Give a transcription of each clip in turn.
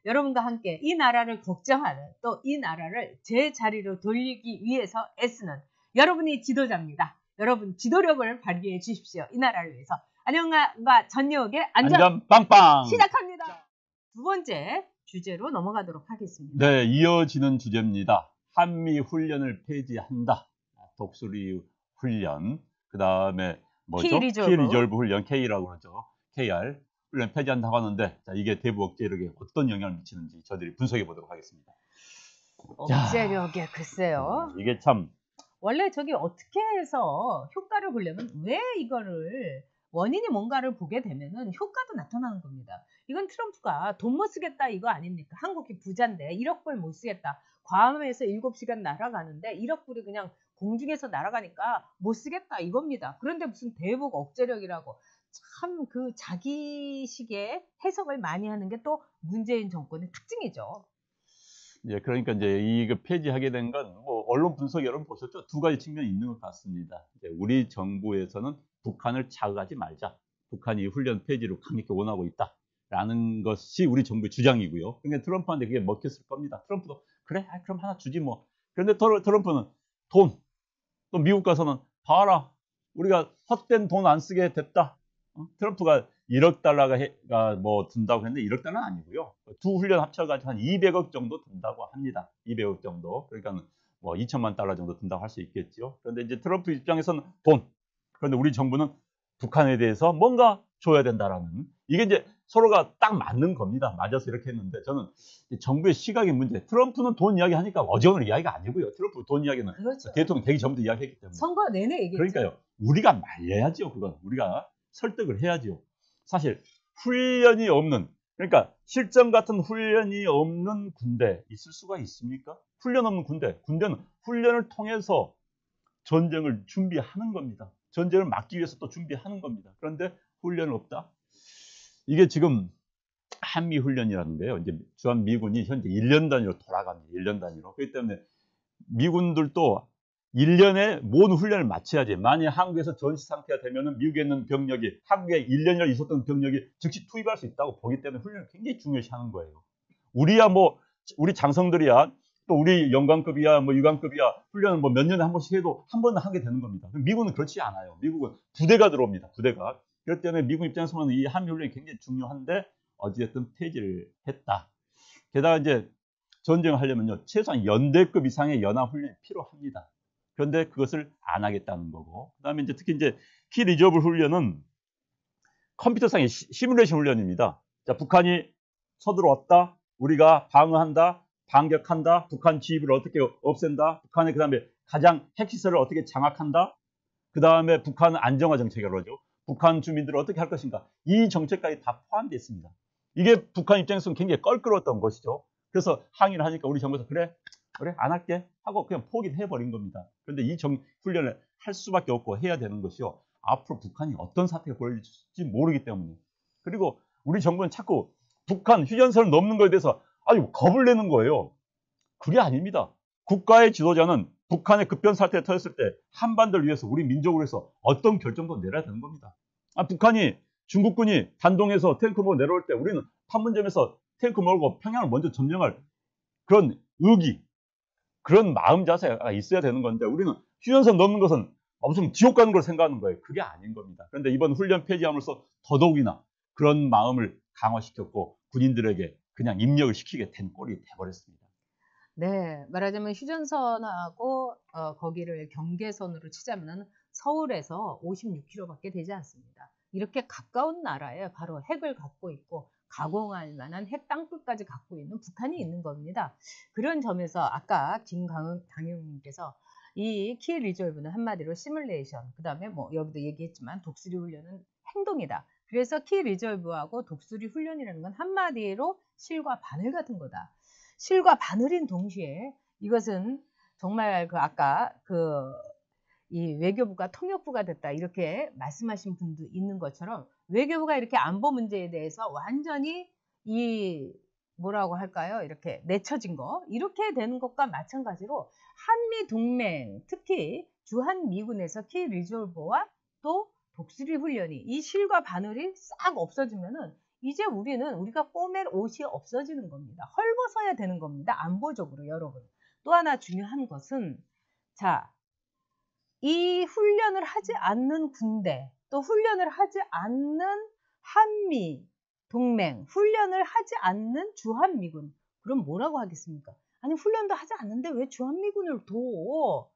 여러분과 함께 이 나라를 걱정하는, 또 이 나라를 제 자리로 돌리기 위해서 애쓰는 여러분이 지도자입니다. 여러분 지도력을 발휘해 주십시오. 이 나라를 위해서. 안녕과 전역의 안전 빵빵 시작합니다. 두 번째 주제로 넘어가도록 하겠습니다. 네, 이어지는 주제입니다. 한미 훈련을 폐지한다. 독수리 훈련, 그 다음에 뭐죠? 키 리졸브 훈련, K라고 그러죠. KR 훈련 폐지한다고 하는데, 자, 이게 대북 억제력에 어떤 영향을 미치는지 저희들이 분석해 보도록 하겠습니다. 억제력에 글쎄요. 이게 참 원래 저기 어떻게 해서 효과를 보려면 왜 이거를 원인이 뭔가를 보게 되면은 효과도 나타나는 겁니다. 이건 트럼프가 돈 못 쓰겠다 이거 아닙니까? 한국이 부자인데 1억 불 못 쓰겠다. 괌에서 7시간 날아가는데 1억 불이 그냥 공중에서 날아가니까 못 쓰겠다 이겁니다. 그런데 무슨 대북 억제력이라고 참 그 자기식의 해석을 많이 하는 게 또 문재인 정권의 특징이죠. 예, 그러니까 이제 이거 폐지하게 된 건 뭐 언론 분석 여러분 보셨죠? 두 가지 측면이 있는 것 같습니다. 이제 우리 정부에서는 북한을 자극하지 말자. 북한이 훈련 폐지를 강력히 원하고 있다라는 것이 우리 정부의 주장이고요. 그러니까 트럼프한테 그게 먹혔을 겁니다. 트럼프도 그래, 그럼 하나 주지 뭐. 그런데 트럼프는 돈, 또 미국 가서는 봐라, 우리가 헛된 돈 안 쓰게 됐다. 트럼프가 1억 달러가 뭐 든다고 했는데 1억 달러는 아니고요. 두 훈련 합쳐가지고 한 200억 정도 든다고 합니다. 200억 정도. 그러니까 뭐 2천만 달러 정도 든다고 할 수 있겠죠. 그런데 이제 트럼프 입장에서는 돈. 그런데 우리 정부는 북한에 대해서 뭔가 줘야 된다라는, 이게 이제 서로가 딱 맞는 겁니다. 맞아서 이렇게 했는데, 저는 정부의 시각의 문제. 트럼프는 돈 이야기 하니까 어제 오늘 이야기가 아니고요. 트럼프 돈 이야기는 그렇죠. 대통령 되기 전부터 이야기했기 때문에. 선거 내내 얘기했죠. 그러니까요. 우리가 말려야죠. 그건 우리가 설득을 해야죠. 사실 훈련이 없는, 그러니까 실전 같은 훈련이 없는 군대 있을 수가 있습니까? 훈련 없는 군대는 훈련을 통해서 전쟁을 준비하는 겁니다. 전쟁을 막기 위해서 또 준비하는 겁니다. 그런데 훈련은 없다? 이게 지금 한미 훈련이라는데요. 이제 주한 미군이 현재 1년 단위로 돌아갑니다. 1년 단위로. 그렇기 때문에 미군들도 1년에 모든 훈련을 마쳐야지. 만약 한국에서 전시 상태가 되면은 미국에 있는 병력이 한국에 1년이나 있었던 병력이 즉시 투입할 수 있다고 보기 때문에 훈련을 굉장히 중요시 하는 거예요. 우리야 뭐 우리 장성들이야, 또 우리 영관급이야, 뭐 유관급이야, 훈련을 뭐 몇 년에 한 번씩 해도 한 번은 하게 되는 겁니다. 미국은 그렇지 않아요. 미국은 부대가 들어옵니다. 부대가. 그렇기 때문에 미국 입장에서는 이 한미 훈련이 굉장히 중요한데 어찌됐든 폐지를 했다. 게다가 이제 전쟁을 하려면요, 최소한 연대급 이상의 연합 훈련이 필요합니다. 그런데 그것을 안 하겠다는 거고, 그 다음에 이제 특히 이제 키 리저브 훈련은 컴퓨터상의 시뮬레이션 훈련입니다. 자, 북한이 서들어왔다, 우리가 방어한다, 반격한다, 북한 지휘부를 어떻게 없앤다, 북한의 그 다음에 가장 핵시설을 어떻게 장악한다, 그 다음에 북한 안정화 정책이라고 하죠. 북한 주민들을 어떻게 할 것인가, 이 정책까지 다 포함되어 있습니다. 이게 북한 입장에서는 굉장히 껄끄러웠던 것이죠. 그래서 항의를 하니까 우리 정부에서 그래 안 할게 하고 그냥 포기를 해버린 겁니다. 그런데 이 훈련을 할 수밖에 없고 해야 되는 것이요, 앞으로 북한이 어떤 사태가 벌어질지 모르기 때문에. 그리고 우리 정부는 자꾸 북한 휴전선을 넘는 것에 대해서 아주 겁을 내는 거예요. 그게 아닙니다. 국가의 지도자는 북한의 급변 사태가 터졌을 때 한반도를 위해서, 우리 민족을 위해서 어떤 결정도 내려야 되는 겁니다. 북한이, 중국군이 단동에서 탱크 몰고 내려올 때 우리는 판문점에서 탱크 몰고 평양을 먼저 점령할 그런 의기, 그런 마음 자세가 있어야 되는 건데, 우리는 휴전선 넘는 것은 무슨 지옥 가는 걸 생각하는 거예요. 그게 아닌 겁니다. 그런데 이번 훈련 폐지함으로써 더더욱이나 그런 마음을 강화시켰고 군인들에게 그냥 입력을 시키게 된 꼴이 돼버렸습니다. 네, 말하자면 휴전선하고 거기를 경계선으로 치자면 서울에서 56km밖에 되지 않습니다. 이렇게 가까운 나라에 바로 핵을 갖고 있고 가공할 만한 핵 땅굴까지 갖고 있는 북한이 있는 겁니다. 그런 점에서 아까 김강영님께서 이 키 리졸브는 한마디로 시뮬레이션, 그 다음에 뭐 여기도 얘기했지만 독수리 훈련은 행동이다. 그래서 키 리졸브하고 독수리 훈련이라는 건 한마디로 실과 바늘 같은 거다. 실과 바늘인 동시에 이것은 정말 그 아까 이 외교부가 통역부가 됐다 이렇게 말씀하신 분도 있는 것처럼 외교부가 이렇게 안보 문제에 대해서 완전히 이 뭐라고 할까요? 이렇게 내쳐진 거. 이렇게 되는 것과 마찬가지로 한미 동맹, 특히 주한미군에서 키 리졸버와 또 독수리 훈련이 이 실과 바늘이 싹 없어지면은 이제 우리가 꼬맬 옷이 없어지는 겁니다. 헐벗어야 되는 겁니다. 안보적으로 여러분. 또 하나 중요한 것은 자, 이 훈련을 하지 않는 군대, 또 훈련을 하지 않는 한미 동맹, 훈련을 하지 않는 주한미군. 그럼 뭐라고 하겠습니까? 아니 훈련도 하지 않는데 왜 주한미군을 둬?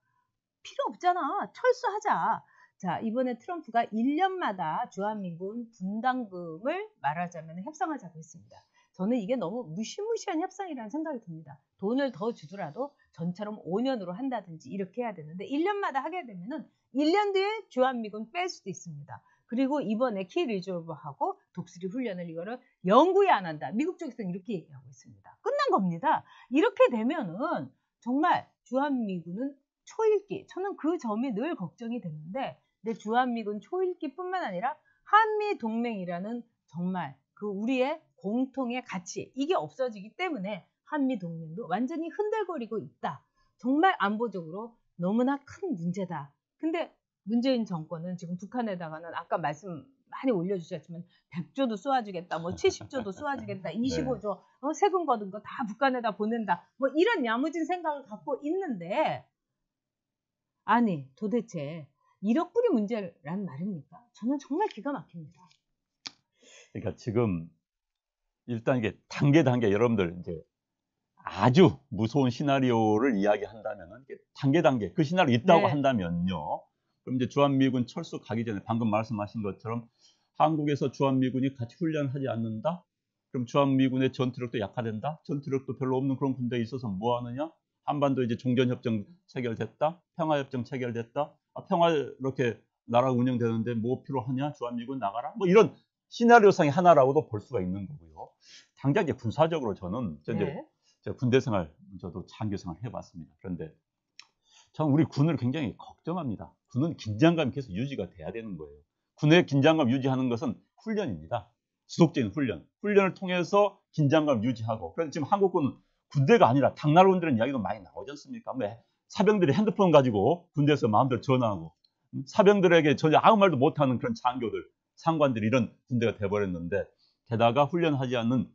필요 없잖아. 철수하자. 자, 이번에 트럼프가 1년마다 주한미군 분담금을 말하자면 협상하자고 했습니다. 저는 이게 너무 무시무시한 협상이라는 생각이 듭니다. 돈을 더 주더라도 전처럼 5년으로 한다든지 이렇게 해야 되는데 1년마다 하게 되면은 1년 뒤에 주한미군 뺄 수도 있습니다. 그리고 이번에 키 리졸버하고 독수리 훈련을 이거를 영구히 안 한다. 미국 쪽에서는 이렇게 얘기하고 있습니다. 끝난 겁니다. 이렇게 되면은 정말 주한미군은 초읽기. 저는 그 점이 늘 걱정이 됐는데 내 주한미군 초읽기뿐만 아니라 한미 동맹이라는 정말 그 우리의 공통의 가치 이게 없어지기 때문에 한미 동맹도 완전히 흔들거리고 있다. 정말 안보적으로 너무나 큰 문제다. 근데 문재인 정권은 지금 북한에다가는 아까 말씀 많이 올려주셨지만 100조도 쏘아주겠다, 뭐 70조도 쏘아주겠다, 25조 세금 거둔 거 다 북한에다 보낸다, 뭐 이런 야무진 생각을 갖고 있는데 아니 도대체 1억 불이 문제란 말입니까? 저는 정말 기가 막힙니다. 그러니까 지금 일단 이게 단계 여러분들 이제 아주 무서운 시나리오를 이야기한다면은 단계 그 시나리오 있다고 한다면요. 그럼 이제 주한미군 철수 가기 전에 방금 말씀하신 것처럼 한국에서 주한미군이 같이 훈련하지 않는다? 그럼 주한미군의 전투력도 약화된다? 전투력도 별로 없는 그런 군대에 있어서 뭐 하느냐? 한반도 이제 종전협정 체결됐다? 평화협정 체결됐다? 평화 이렇게 나라가 운영되는데 뭐 필요하냐? 주한미군 나가라? 뭐 이런 시나리오상의 하나라고도 볼 수가 있는 거고요. 당장 이제 군사적으로 저는 이제 군대 생활, 저도 장교 생활 해봤습니다. 그런데 저는 우리 군을 굉장히 걱정합니다. 군은 긴장감이 계속 유지가 돼야 되는 거예요. 군의 긴장감 유지하는 것은 훈련입니다. 지속적인 훈련. 훈련을 통해서 긴장감 유지하고. 그래서 지금 한국군은 군대가 아니라 당나라군들은 이야기도 많이 나오지 않습니까? 사병들이 핸드폰 가지고 군대에서 마음대로 전화하고 사병들에게 전혀 아무 말도 못하는 그런 장교들, 상관들이 이런 군대가 돼버렸는데 게다가 훈련하지 않는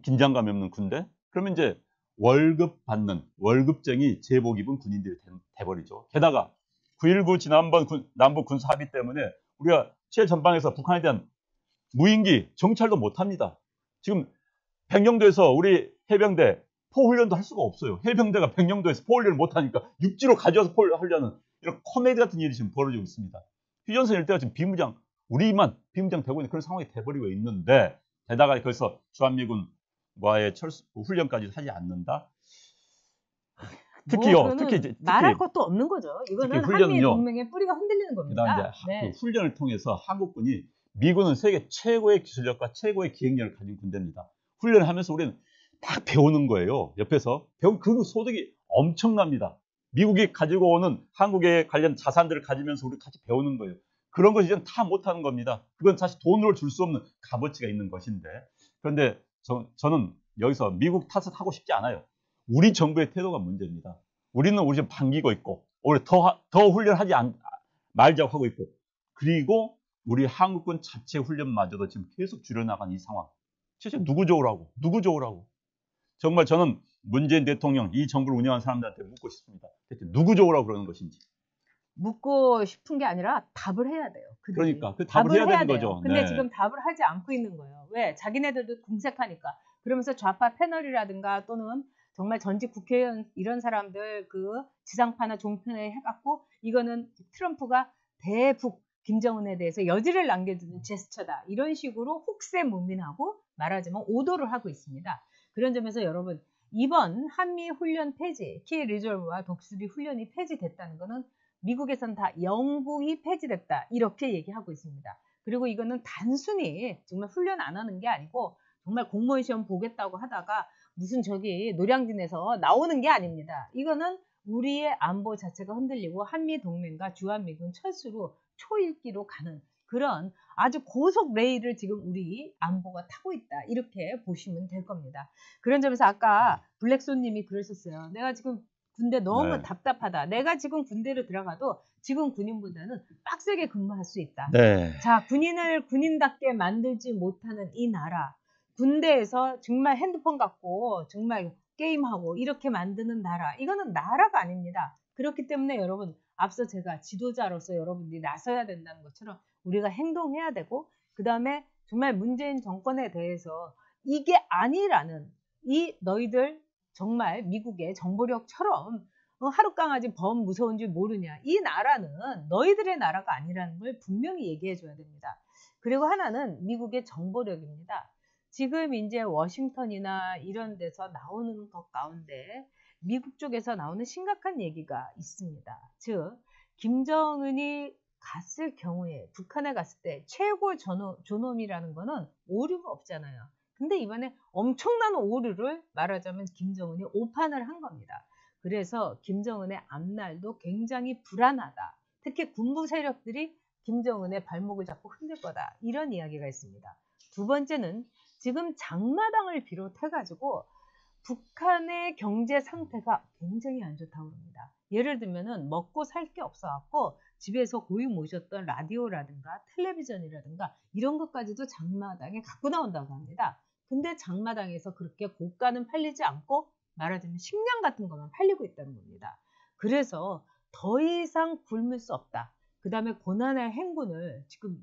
긴장감이 없는 군대? 그러면 이제 월급 받는 월급쟁이 제복 입은 군인들이 돼버리죠. 게다가 9.19 지난번 남북 군사 합의 때문에 우리가 최전방에서 북한에 대한 무인기 정찰도 못합니다. 지금 백령도에서 우리 해병대 포훈련도 할 수가 없어요. 해병대가 백령도에서 포훈련을 못하니까 육지로 가져와서 포훈련하려는 이런 코미디 같은 일이 지금 벌어지고 있습니다. 휴전선 일대가 지금 우리만 비무장 되고 있는 그런 상황이 돼버리고 있는데 게다가 거기서 주한미군과의 훈련까지 하지 않는다. 특히요, 특히 말할 것도 없는 거죠. 이거는 한미 동맹의 뿌리가 흔들리는 겁니다. 그 훈련을 통해서 한국군이 미군은 세계 최고의 기술력과 최고의 기획력을 가진 군대입니다. 훈련을 하면서 우리는 다 배우는 거예요. 옆에서 그 소득이 엄청납니다. 미국이 가지고 오는 한국에 관련 자산들을 가지면서 우리 같이 배우는 거예요. 그런 걸 이제는 다 못하는 겁니다. 그건 사실 돈으로 줄 수 없는 값어치가 있는 것인데. 그런데 저는 여기서 미국 탓을 하고 싶지 않아요. 우리 정부의 태도가 문제입니다. 우리는 우리 좀 반기고 있고, 오히려 더 훈련하지 말자고 하고 있고, 그리고 우리 한국군 자체 훈련마저도 지금 계속 줄여나간 이 상황. 진짜 누구 좋으라고? 정말 저는 문재인 대통령, 이 정부를 운영하는 사람들한테 묻고 싶습니다. 대체 누구 좋으라고 그러는 것인지. 묻고 싶은 게 아니라 답을 해야 돼요. 그들이. 그러니까 답을 해야 되는 거죠. 근데 지금 답을 하지 않고 있는 거예요. 왜? 자기네들도 궁색하니까. 그러면서 좌파 패널이라든가 또는 정말 전직 국회의원 이런 사람들 그 지상파나 종편에 해갖고 이거는 트럼프가 대북 김정은에 대해서 여지를 남겨주는 제스처다. 이런 식으로 혹세무민하고 말하자면 오도를 하고 있습니다. 그런 점에서 여러분 이번 한미 훈련 폐지, 키 리졸브와 독수리 훈련이 폐지됐다는 것은 미국에선 다 영구히 폐지됐다. 이렇게 얘기하고 있습니다. 그리고 이거는 단순히 정말 훈련 안 하는 게 아니고 정말 공무원 시험 보겠다고 하다가 무슨 저기 노량진에서 나오는 게 아닙니다. 이거는 우리의 안보 자체가 흔들리고 한미 동맹과 주한미군 철수로 초읽기로 가는 그런 아주 고속 레일을 지금 우리 안보가 타고 있다. 이렇게 보시면 될 겁니다. 그런 점에서 아까 블랙손님이 그러셨어요. 내가 지금 군대 너무 네. 답답하다. 내가 지금 군대로 들어가도 지금 군인보다는 빡세게 근무할 수 있다. 네. 자, 군인을 군인답게 만들지 못하는 이 나라. 군대에서 정말 핸드폰 갖고 정말 게임하고 이렇게 만드는 나라. 이거는 나라가 아닙니다. 그렇기 때문에 여러분, 앞서 제가 지도자로서 여러분들이 나서야 된다는 것처럼 우리가 행동해야 되고, 그 다음에 정말 문재인 정권에 대해서 이게 아니라는, 이 너희들 정말 미국의 정보력처럼 하룻강아지 범 무서운 줄 모르냐. 이 나라는 너희들의 나라가 아니라는 걸 분명히 얘기해 줘야 됩니다. 그리고 하나는 미국의 정보력입니다. 지금 이제 워싱턴이나 이런 데서 나오는 것 가운데 미국 쪽에서 나오는 심각한 얘기가 있습니다. 즉, 김정은이 갔을 경우에, 북한에 갔을 때 최고 존엄이라는 거는 오류가 없잖아요. 근데 이번에 엄청난 오류를 말하자면 김정은이 오판을 한 겁니다. 그래서 김정은의 앞날도 굉장히 불안하다. 특히 군부 세력들이 김정은의 발목을 잡고 흔들 거다. 이런 이야기가 있습니다. 두 번째는 지금 장마당을 비롯해가지고 북한의 경제 상태가 굉장히 안 좋다고 합니다. 예를 들면은 먹고 살 게 없어갖고 집에서 고이 모셨던 라디오라든가 텔레비전이라든가 이런 것까지도 장마당에 갖고 나온다고 합니다. 근데 장마당에서 그렇게 고가는 팔리지 않고 말하자면 식량 같은 것만 팔리고 있다는 겁니다. 그래서 더 이상 굶을 수 없다. 그 다음에 고난의 행군을 지금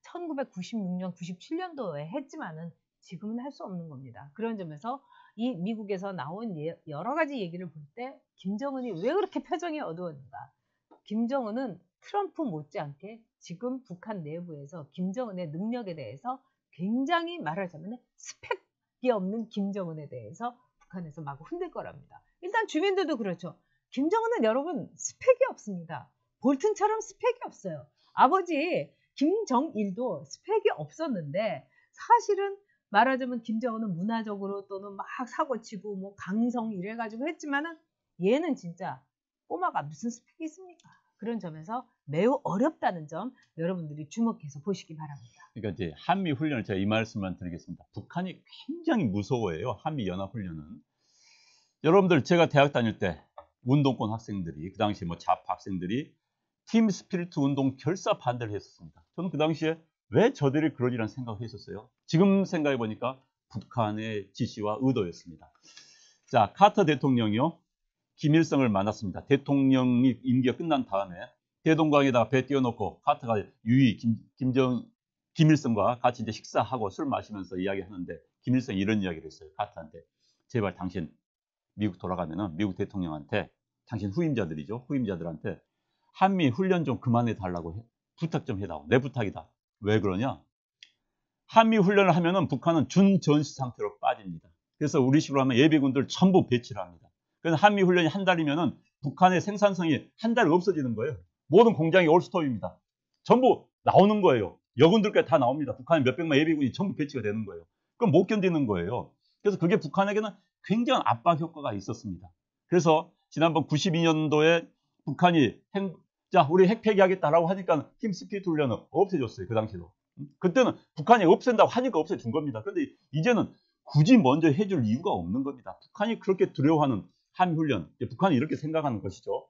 1996년, 97년도에 했지만은 지금은 할 수 없는 겁니다. 그런 점에서 이 미국에서 나온 여러 가지 얘기를 볼 때 김정은이 왜 그렇게 표정이 어두웠는가? 김정은은 트럼프 못지않게 지금 북한 내부에서 김정은의 능력에 대해서 굉장히 말하자면 스펙이 없는 김정은에 대해서 북한에서 막 흔들 거랍니다. 일단 주민들도 그렇죠. 김정은은 여러분 스펙이 없습니다. 볼튼처럼 스펙이 없어요. 아버지 김정일도 스펙이 없었는데 사실은 말하자면 김정은은 문화적으로 또는 막 사고치고 뭐 강성 이래가지고 했지만은 얘는 진짜 꼬마가 무슨 스펙이 있습니까? 그런 점에서 매우 어렵다는 점 여러분들이 주목해서 보시기 바랍니다. 그러니까 이제 한미 훈련을 제가 이 말씀만 드리겠습니다. 북한이 굉장히 무서워해요. 한미 연합 훈련은. 여러분들 제가 대학 다닐 때 운동권 학생들이 그 당시 뭐 좌파 학생들이 팀 스피리트 운동 결사 반대를 했었습니다. 저는 그 당시에 왜 저들이 그러지라는 생각을 했었어요. 지금 생각해 보니까 북한의 지시와 의도였습니다. 자, 카터 대통령이요, 김일성을 만났습니다. 대통령이 임기가 끝난 다음에 대동강에다가 배 띄워놓고 카터가 유이 김일성과 같이 이제 식사하고 술 마시면서 이야기하는데 김일성이 이런 이야기를 했어요. 카터한테. 제발 당신 미국 돌아가면은 미국 대통령한테 당신 후임자들한테 한미 훈련 좀 그만해 달라고 부탁 좀 해다오. 내 부탁이다. 왜 그러냐? 한미 훈련을 하면은 북한은 준전시 상태로 빠집니다. 그래서 우리 식으로 하면 예비군들 전부 배치를 합니다. 그래서 한미 훈련이 한 달이면은 북한의 생산성이 한 달 없어지는 거예요. 모든 공장이 올스톱입니다. 전부 나오는 거예요. 여군들까지 다 나옵니다. 북한의 몇백만 예비군이 전부 배치가 되는 거예요. 그럼 못 견디는 거예요. 그래서 그게 북한에게는 굉장한 압박 효과가 있었습니다. 그래서 지난번 92년도에 북한이 우리 핵 폐기하겠다라고 하니까 팀 스피리트 훈련은 없애줬어요. 그 당시로. 그때는 북한이 없앤다고 하니까 없애준 겁니다. 그런데 이제는 굳이 먼저 해줄 이유가 없는 겁니다. 북한이 그렇게 두려워하는 한미훈련, 북한이 이렇게 생각하는 것이죠.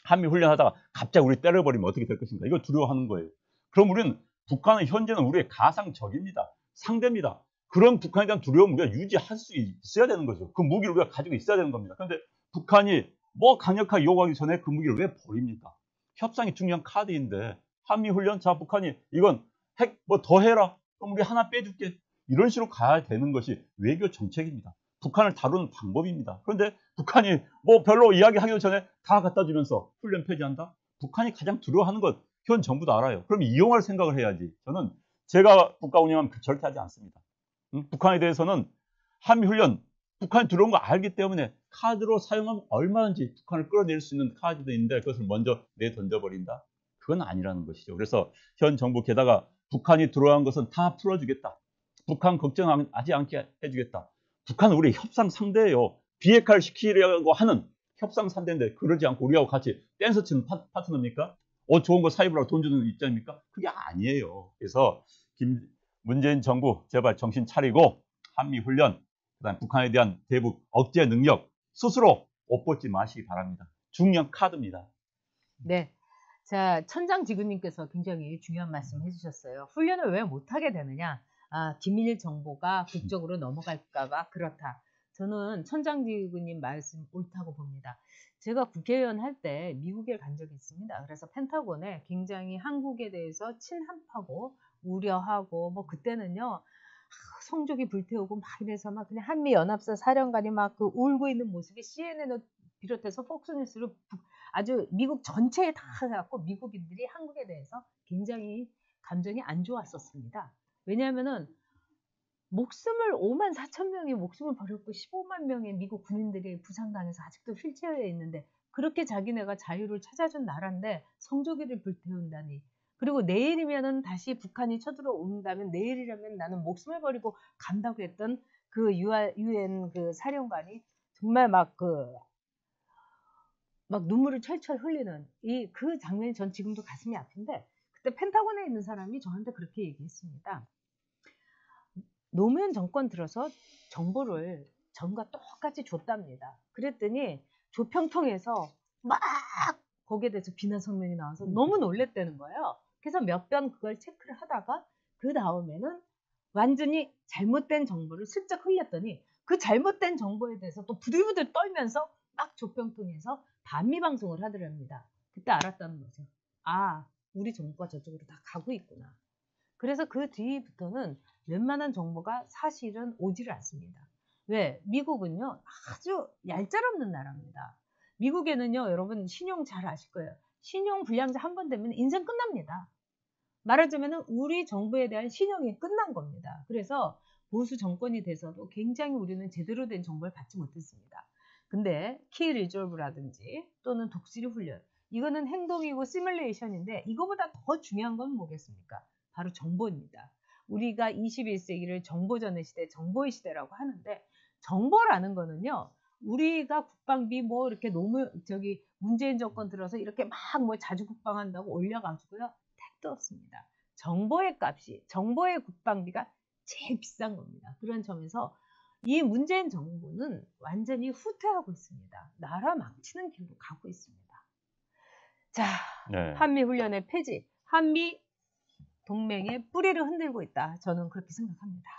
한미훈련 하다가 갑자기 우리 때려버리면 어떻게 될 것인가. 이걸 두려워하는 거예요. 그럼 우리는 북한은 현재는 우리의 가상적입니다. 상대입니다. 그런 북한에 대한 두려움을 우리가 유지할 수 있어야 되는 거죠. 그 무기를 우리가 가지고 있어야 되는 겁니다. 그런데 북한이 뭐 강력하게 요구하기 전에 그 무기를 왜 버립니까? 협상이 중요한 카드인데 한미훈련, 자 북한이 이건 핵 뭐 더 해라. 그럼 우리 하나 빼줄게. 이런 식으로 가야 되는 것이 외교 정책입니다. 북한을 다루는 방법입니다. 그런데 북한이 뭐 별로 이야기하기 전에 다 갖다 주면서 훈련 폐지한다? 북한이 가장 두려워하는 것 현 정부도 알아요. 그럼 이용할 생각을 해야지. 저는 제가 국가 운영하면 절대 하지 않습니다. 북한에 대해서는 한미훈련, 북한이 들어온 거 알기 때문에 카드로 사용하면 얼마든지 북한을 끌어낼 수 있는 카드도 있는데 그것을 먼저 내던져버린다? 그건 아니라는 것이죠. 그래서 현 정부 게다가 북한이 들어온 것은 다 풀어주겠다. 북한 걱정하지 않게 해주겠다. 북한은 우리 협상 상대예요. 비핵화를 시키려고 하는 협상 상대인데 그러지 않고 우리하고 같이 댄스 치는 파트너입니까? 옷 좋은 거 사 입으라고 돈 주는 입장입니까? 그게 아니에요. 그래서 문재인 정부 제발 정신 차리고 한미 훈련, 그다음 북한에 대한 대북 억제 능력 스스로 옷 벗지 마시기 바랍니다. 중요한 카드입니다. 네. 자, 천장지구님께서 굉장히 중요한 말씀 해주셨어요. 훈련을 왜 못하게 되느냐? 아, 기밀 정보가 국적으로 넘어갈까봐 그렇다. 저는 천장지구님 말씀 옳다고 봅니다. 제가 국회의원 할 때 미국에 간 적이 있습니다. 그래서 펜타곤에 굉장히 한국에 대해서 친한파고 우려하고 뭐 그때는요 성적이 불태우고 막 이래서 막 그냥 한미연합사 사령관이 막 그 울고 있는 모습이 CNN을 비롯해서 폭스뉴스로 아주 미국 전체에 다 해갖고 미국인들이 한국에 대해서 굉장히 감정이 안 좋았었습니다. 왜냐하면은 목숨을 5만 4천 명이 목숨을 버렸고 15만 명의 미국 군인들이 부상당해서 아직도 휠체어에 있는데 그렇게 자기네가 자유를 찾아준 나라인데 성조기를 불태운다니. 그리고 내일이면은 다시 북한이 쳐들어온다면 내일이라면 나는 목숨을 버리고 간다고 했던 그 UN 그 사령관이 정말 막 눈물을 철철 흘리는 그 장면이 전 지금도 가슴이 아픈데 그때 펜타곤에 있는 사람이 저한테 그렇게 얘기했습니다. 노무현 정권 들어서 정보를 전과 똑같이 줬답니다. 그랬더니 조평통에서 막 거기에 대해서 비난 성명이 나와서 너무 놀랬다는 거예요. 그래서 몇 번 그걸 체크를 하다가 그 다음에는 완전히 잘못된 정보를 슬쩍 흘렸더니 그 잘못된 정보에 대해서 또 부들부들 떨면서 막 조평통에서 반미 방송을 하더랍니다. 그때 알았다는 거죠. 아, 우리 정부가 저쪽으로 다 가고 있구나. 그래서 그 뒤부터는 웬만한 정보가 사실은 오지를 않습니다. 왜? 미국은요 아주 얄짤없는 나라입니다. 미국에는요 여러분 신용 잘 아실 거예요. 신용 불량자 한 번 되면 인생 끝납니다. 말하자면 우리 정부에 대한 신용이 끝난 겁니다. 그래서 보수 정권이 돼서도 굉장히 우리는 제대로 된 정보를 받지 못했습니다. 근데 키 리졸브라든지 또는 독수리 훈련 이거는 행동이고 시뮬레이션인데 이거보다 더 중요한 건 뭐겠습니까? 바로 정보입니다. 우리가 21세기를 정보전의 시대, 정보의 시대라고 하는데 정보라는 거는요. 우리가 국방비 뭐 이렇게 문재인 정권 들어서 이렇게 막 뭐 자주 국방한다고 올려가지고요. 택도 없습니다. 정보의 값이, 정보의 국방비가 제일 비싼 겁니다. 그런 점에서 이 문재인 정부는 완전히 후퇴하고 있습니다. 나라 망치는 길로 가고 있습니다. 자, 네. 한미훈련의 폐지, 한미 동맹의 뿌리를 흔들고 있다. 저는 그렇게 생각합니다.